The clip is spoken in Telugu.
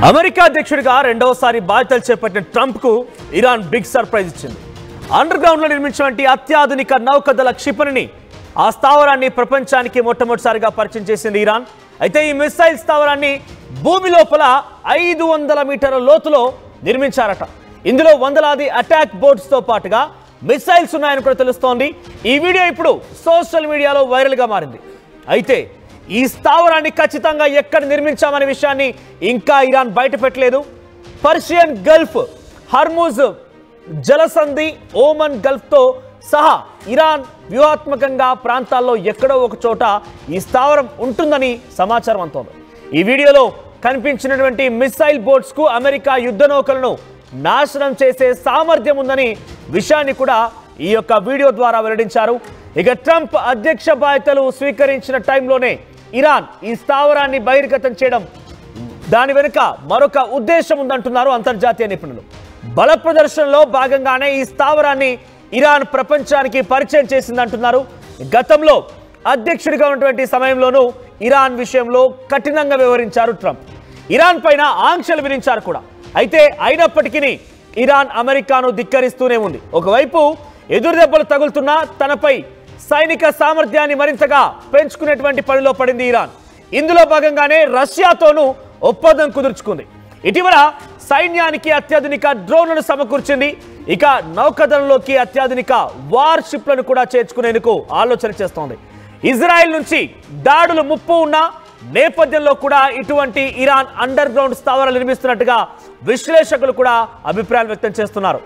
అమెరికా అధ్యక్షుడిగా రెండవసారి బాధ్యతలు చేపట్టిన ట్రంప్ కు ఇరాన్ బిగ్ సర్ప్రైజ్ ఇచ్చింది. అండర్ గ్రౌండ్ లో నిర్మించినటువంటి అత్యాధునిక నౌకాదళ క్షిపణిని ఆ స్థావరాన్ని ప్రపంచానికి మొట్టమొదటిసారిగా పరిచయం చేసింది ఇరాన్. అయితే ఈ మిసైల్ స్థావరాన్ని భూమి లోపల 500 మీటర్ల లోతులో నిర్మించారట. ఇందులో వందలాది అటాక్ బోట్స్ తో పాటుగా మిసైల్స్ ఉన్నాయని కూడా తెలుస్తోంది. ఈ వీడియో ఇప్పుడు సోషల్ మీడియాలో వైరల్ గా మారింది. అయితే ఈ స్థావరాన్ని ఖచ్చితంగా ఎక్కడ నిర్మించామనే విషయాన్ని ఇంకా ఇరాన్ బయట పెట్టలేదు. పర్షియన్ గల్ఫ్, హర్ముజ్ జలసంధి, ఓమన్ గల్ఫ్తో సహా ఇరాన్ వ్యూహాత్మకంగా ప్రాంతాల్లో ఎక్కడో ఒక చోట ఈ స్థావరం ఉంటుందని సమాచారం అందుతోంది. ఈ వీడియోలో కనిపించినటువంటి మిసైల్ బోట్స్కు అమెరికా యుద్ధ నౌకలను నాశనం చేసే సామర్థ్యం ఉందని విషయాన్ని కూడా ఈ యొక్క వీడియో ద్వారా వెల్లడించారు. ఇక ట్రంప్ అధ్యక్ష బాధ్యతలు స్వీకరించిన టైంలోనే ఇరాన్ ఈ స్థావరాన్ని బహిర్గతం చేయడం, దాని వెనుక మరొక ఉద్దేశం ఉందంటున్నారు అంతర్జాతీయ నిపుణులు. బల ప్రదర్శనలో భాగంగానే ఈ స్థావరాన్ని ఇరాన్ ప్రపంచానికి పరిచయం చేసిందంటున్నారు. గతంలో అధ్యక్షుడిగా ఉన్నటువంటి సమయంలోనూ ఇరాన్ విషయంలో కఠినంగా వ్యవహరించారు ట్రంప్. ఇరాన్ పైన ఆంక్షలు విధించారు కూడా. అయితే అయినప్పటికీ ఇరాన్ అమెరికాను ధిక్కరిస్తూనే ఉంది. ఒకవైపు ఎదురుదెబ్బలు తగులుతున్నా తనపై సైనిక సామర్థ్యాన్ని మరింతగా పెంచుకునేటువంటి పనిలో పడింది ఇరాన్. ఇందులో భాగంగానే రష్యాతోనూ ఒప్పందం కుదుర్చుకుంది. ఇటీవల సైన్యానికి అత్యాధునిక డ్రోన్లను సమకూర్చింది. ఇక నౌకాదళంలోకి అత్యాధునిక వార్ షిప్లను కూడా చేర్చుకునేందుకు ఆలోచన చేస్తోంది. ఇజ్రాయెల్ నుంచి దాడులు ముప్పు ఉన్న నేపథ్యంలో కూడా ఇటువంటి ఇరాన్ అండర్ గ్రౌండ్ స్థావరాలు నిర్మిస్తున్నట్టుగా విశ్లేషకులు కూడా అభిప్రాయాలు వ్యక్తం చేస్తున్నారు.